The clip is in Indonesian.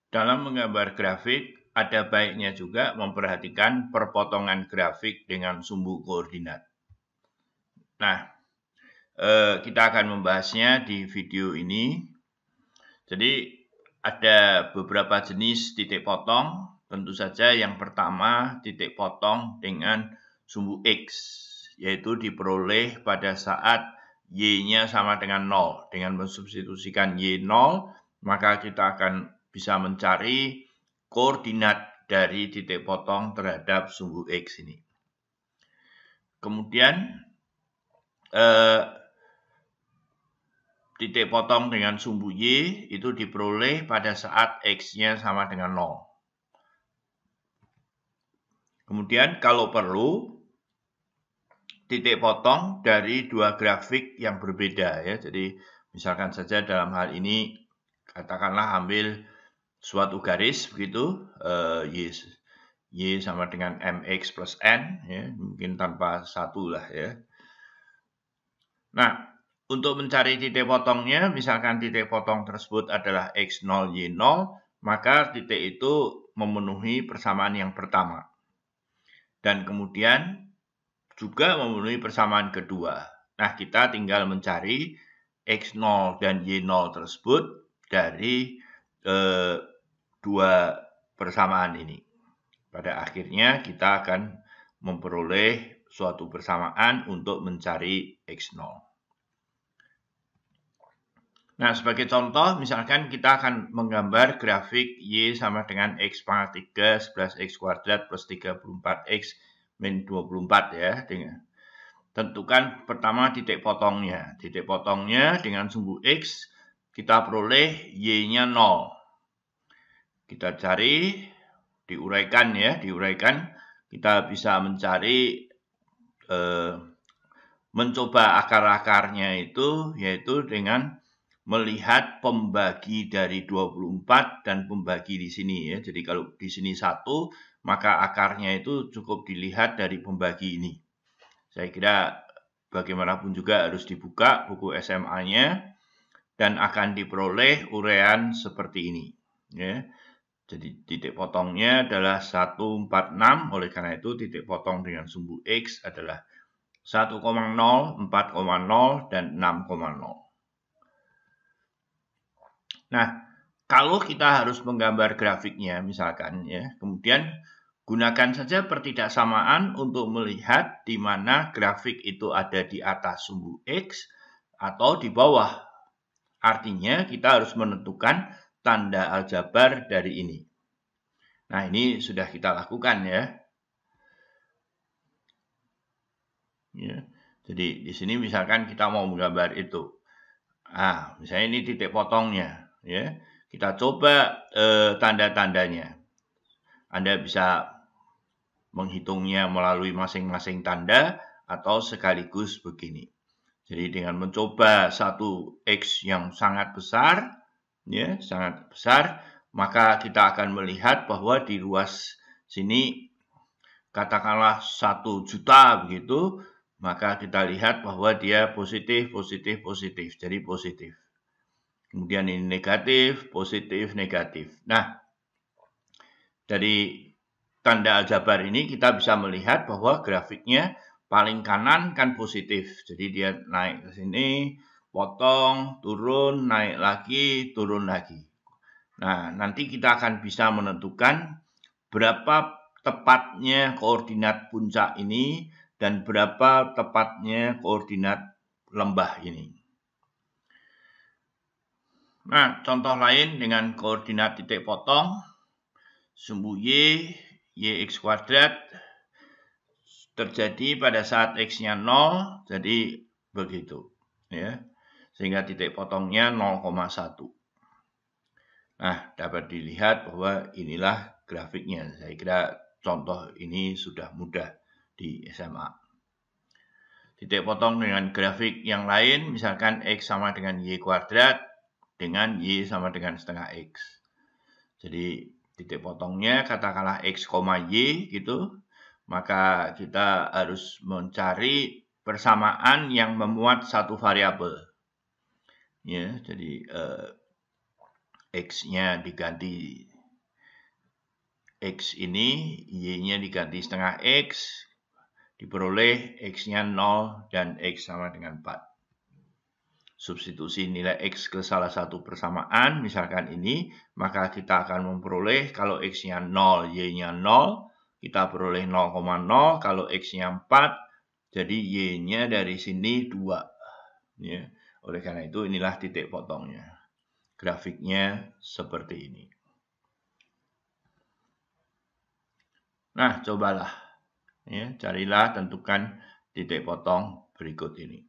Dalam menggambar grafik, ada baiknya juga memperhatikan perpotongan grafik dengan sumbu koordinat. Nah, kita akan membahasnya di video ini. Jadi, ada beberapa jenis titik potong. Tentu saja yang pertama, titik potong dengan sumbu X, yaitu diperoleh pada saat Y-nya sama dengan 0. Dengan mensubstitusikan Y 0, maka kita akan bisa mencari koordinat dari titik potong terhadap sumbu X ini. Kemudian, titik potong dengan sumbu Y itu diperoleh pada saat X-nya sama dengan 0. Kemudian kalau perlu, titik potong dari dua grafik yang berbeda ya. Jadi misalkan saja dalam hal ini katakanlah ambil suatu garis begitu, Y sama dengan MX plus N ya, mungkin tanpa satu lah ya. Nah, untuk mencari titik potongnya, misalkan titik potong tersebut adalah X0, Y0, maka titik itu memenuhi persamaan yang pertama. Dan kemudian juga memenuhi persamaan kedua. Nah, kita tinggal mencari X0 dan Y0 tersebut dari dua persamaan ini. Pada akhirnya kita akan memperoleh suatu persamaan untuk mencari X0. Nah, sebagai contoh, misalkan kita akan menggambar grafik Y sama dengan X pangkat 3, 11X kuadrat plus 34X min 24 ya. Tentukan pertama titik potongnya. Titik potongnya dengan sumbu X, kita peroleh Y-nya 0. Kita cari, diuraikan ya, kita bisa mencari, mencoba akar-akarnya itu, yaitu dengan melihat pembagi dari 24 dan pembagi di sini ya. Jadi kalau di sini 1, maka akarnya itu cukup dilihat dari pembagi ini. Saya kira bagaimanapun juga harus dibuka buku SMA-nya dan akan diperoleh uraian seperti ini. Ya. Jadi titik potongnya adalah 146, oleh karena itu titik potong dengan sumbu X adalah 1,0, 4,0, dan 6,0. Nah, kalau kita harus menggambar grafiknya misalkan ya, kemudian gunakan saja pertidaksamaan untuk melihat di mana grafik itu ada di atas sumbu X atau di bawah. Artinya kita harus menentukan tanda aljabar dari ini. Nah, ini sudah kita lakukan ya. Jadi di sini misalkan kita mau menggambar itu. Nah, misalnya ini titik potongnya ya. Kita coba tanda-tandanya. Anda bisa menghitungnya melalui masing-masing tanda atau sekaligus begini. Jadi dengan mencoba satu X yang sangat besar, ya, sangat besar, maka kita akan melihat bahwa di ruas sini katakanlah 1 juta begitu, maka kita lihat bahwa dia positif, positif, positif. Jadi positif. Kemudian ini negatif, positif, negatif. Nah, dari tanda aljabar ini kita bisa melihat bahwa grafiknya paling kanan kan positif. Jadi dia naik ke sini, potong, turun, naik lagi, turun lagi. Nah, nanti kita akan bisa menentukan berapa tepatnya koordinat puncak ini dan berapa tepatnya koordinat lembah ini. Nah, contoh lain dengan koordinat titik potong, sumbu Y, YX kuadrat, terjadi pada saat X-nya 0, jadi begitu. Ya. Sehingga titik potongnya 0,1. Nah, dapat dilihat bahwa inilah grafiknya. Saya kira contoh ini sudah mudah di SMA. Titik potong dengan grafik yang lain, misalkan X sama dengan Y kuadrat, dengan Y sama dengan setengah X. Jadi titik potongnya katakanlah X, Y gitu, maka kita harus mencari persamaan yang memuat satu variabel. Ya, jadi X-nya diganti X ini, Y-nya diganti setengah X, diperoleh X-nya 0 dan X sama dengan 4. Substitusi nilai X ke salah satu persamaan, misalkan ini, maka kita akan memperoleh kalau X-nya 0, Y-nya 0, kita peroleh 0,0, kalau X-nya 4, jadi Y-nya dari sini 2. Ya. Oleh karena itu, inilah titik potongnya. Grafiknya seperti ini. Nah, cobalah. Ya, carilah, tentukan titik potong berikut ini.